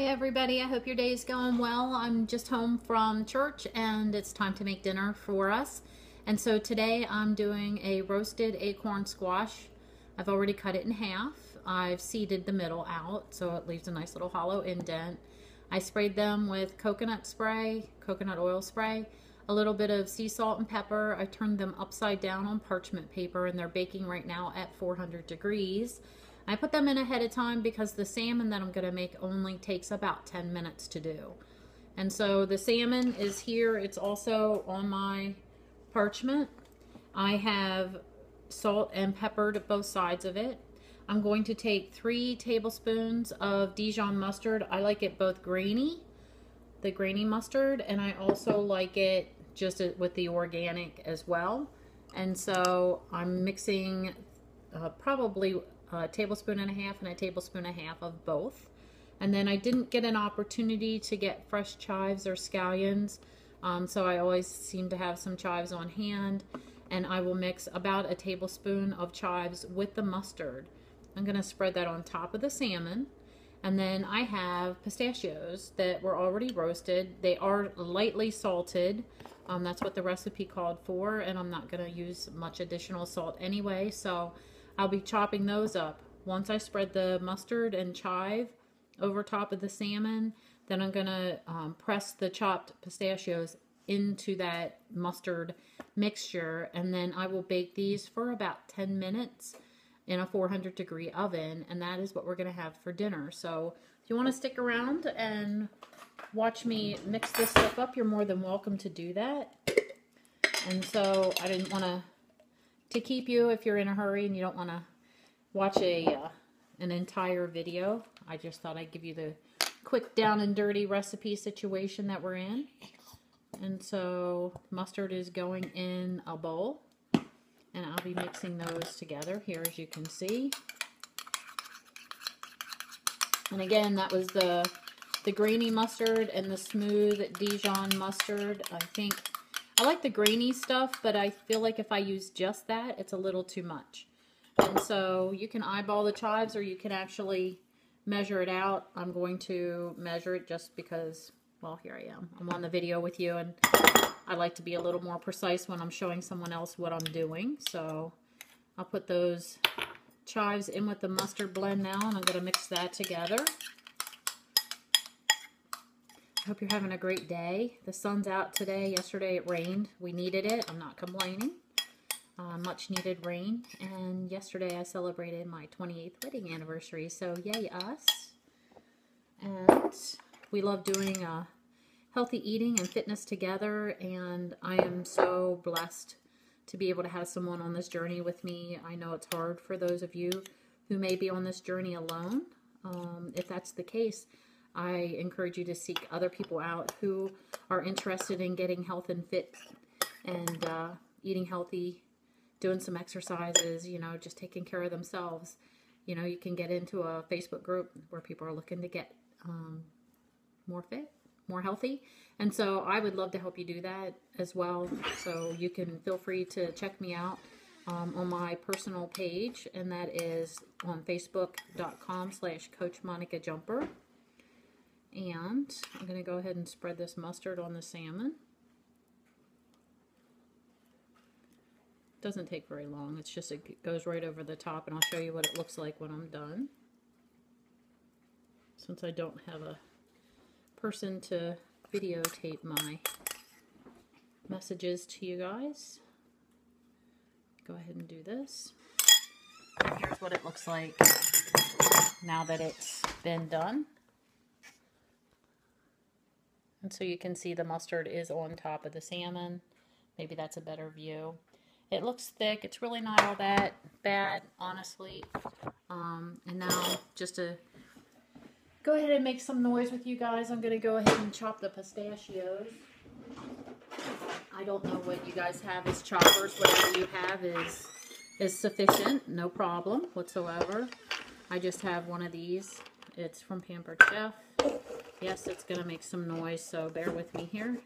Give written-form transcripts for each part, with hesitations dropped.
everybody, I hope your day is going well. I'm just home from church and it's time to make dinner for us. And so today I'm doing a roasted acorn squash. I've already cut it in half. I've seeded the middle out so it leaves a nice little hollow indent. I sprayed them with coconut oil spray, a little bit of sea salt and pepper. I turned them upside down on parchment paper and they're baking right now at 400 degrees. I put them in ahead of time because the salmon that I'm going to make only takes about 10 minutes to do. And so the salmon is here. It's also on my parchment. I have salt and peppered both sides of it. I'm going to take 3 tablespoons of Dijon mustard. I like it both grainy, the grainy mustard, and I also like it just with the organic as well. And so I'm mixing probably a tablespoon and a half and a tablespoon and a half of both. And then I didn't get an opportunity to get fresh chives or scallions, so I always seem to have some chives on hand, and I will mix about a tablespoon of chives with the mustard. I'm going to spread that on top of the salmon. And then I have pistachios that were already roasted. They are lightly salted. That's what the recipe called for, and I'm not going to use much additional salt anyway, so I'll be chopping those up. Once I spread the mustard and chive over top of the salmon, then I'm going to press the chopped pistachios into that mustard mixture, and then I will bake these for about 10 minutes in a 400 degree oven, and that is what we're going to have for dinner. So if you want to stick around and watch me mix this stuff up, you're more than welcome to do that. And so I didn't want to keep you if you're in a hurry and you don't want to watch an entire video. I just thought I'd give you the quick down and dirty recipe situation that we're in. And so mustard is going in a bowl, and I'll be mixing those together here, as you can see. And again, that was the grainy mustard and the smooth Dijon mustard. I like the grainy stuff, but I feel like if I use just that, it's a little too much. And so you can eyeball the chives, or you can actually measure it out. I'm going to measure it just because, well, here I am. I'm on the video with you, and I like to be a little more precise when I'm showing someone else what I'm doing. So I'll put those chives in with the mustard blend now, and I'm going to mix that together. I hope you're having a great day. The sun's out today. Yesterday it rained. We needed it. I'm not complaining. Much needed rain. And yesterday I celebrated my 28th wedding anniversary. So yay us. And we love doing healthy eating and fitness together. And I am so blessed to be able to have someone on this journey with me. I know it's hard for those of you who may be on this journey alone. If that's the case, I encourage you to seek other people out who are interested in getting health and fit and eating healthy, doing some exercises, just taking care of themselves. You can get into a Facebook group where people are looking to get more fit, more healthy. And so I would love to help you do that as well. So you can feel free to check me out on my personal page, and that is on facebook.com/Coach Monica Jumper. And I'm going to go ahead and spread this mustard on the salmon. Doesn't take very long. It's just, it goes right over the top, and I'll show you what it looks like when I'm done. Since I don't have a person to videotape my messages to you guys, go ahead and do this. And here's what it looks like now that it's been done. And so you can see the mustard is on top of the salmon. Maybe that's a better view. It looks thick. It's really not all that bad, honestly. And now, just to go ahead and make some noise with you guys, I'm going to go ahead and chop the pistachios. I don't know what you guys have as choppers. Whatever you have is sufficient. No problem whatsoever. I just have one of these. It's from Pampered Chef. Yes, it's going to make some noise, so bear with me here.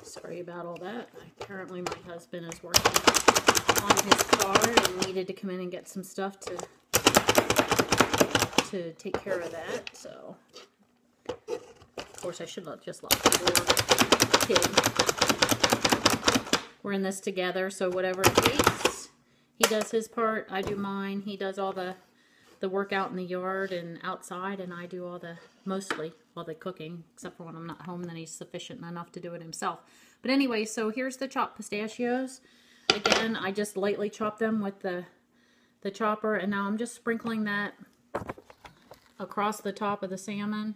So sorry about all that. Apparently my husband is working on his car and needed to come in and get some stuff to take care of that. So, of course, I should just lock the door. Kid. We're in this together, so whatever it takes, he does his part, I do mine. He does all the work out in the yard and outside, and I do mostly all the cooking, except for when I'm not home, then he's sufficient enough to do it himself. But anyway, so here's the chopped pistachios. Again, I just lightly chop them with the chopper, and now I'm just sprinkling that across the top of the salmon,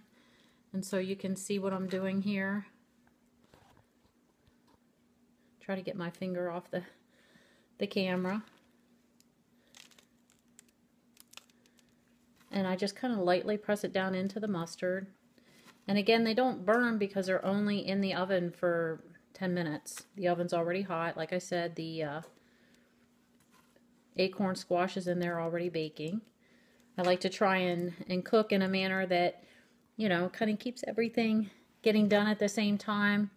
and so you can see what I'm doing here. Try to get my finger off the camera. And I just kind of lightly press it down into the mustard. And again, they don't burn because they're only in the oven for 10 minutes. The oven's already hot. Like I said, the acorn squash is in there already baking. I like to try and cook in a manner that, you know, kind of keeps everything getting done at the same time.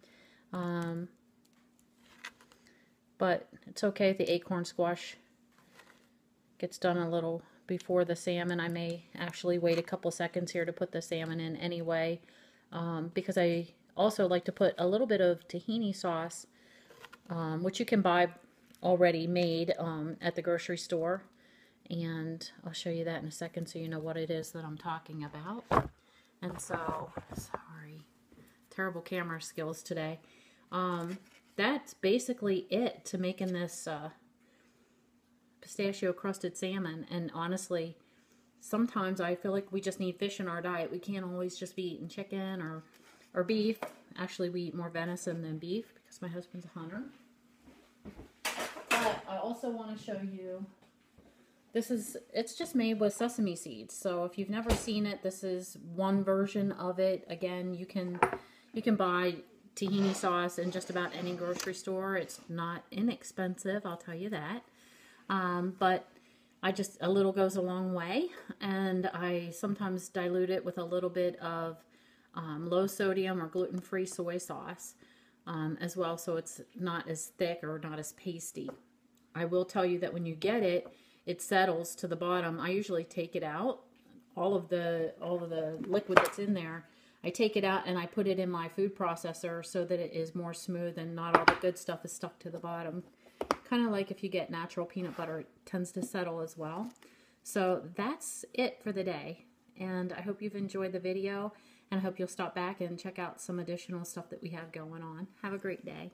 But it's okay if the acorn squash gets done a little before the salmon. I may actually wait a couple seconds here to put the salmon in anyway, because I also like to put a little bit of tahini sauce, which you can buy already made at the grocery store, and I'll show you that in a second so you know what it is that I'm talking about. And so, sorry, terrible camera skills today. That's basically it to making this pistachio crusted salmon. And honestly, sometimes I feel like we just need fish in our diet. We can't always just be eating chicken or beef. Actually, we eat more venison than beef because my husband's a hunter. But I also want to show you, it's just made with sesame seeds. So if you've never seen it, this is one version of it. Again, you can buy tahini sauce in just about any grocery store. It's not inexpensive, I'll tell you that. But a little goes a long way, and I sometimes dilute it with a little bit of low sodium or gluten-free soy sauce as well, so it's not as thick or not as pasty. I will tell you that when you get it, it settles to the bottom. I usually take it out, all of the liquid that's in there. I take it out and I put it in my food processor so that it is more smooth and not all the good stuff is stuck to the bottom. Kind of like if you get natural peanut butter, it tends to settle as well. So that's it for the day. And I hope you've enjoyed the video, and I hope you'll stop back and check out some additional stuff that we have going on. Have a great day.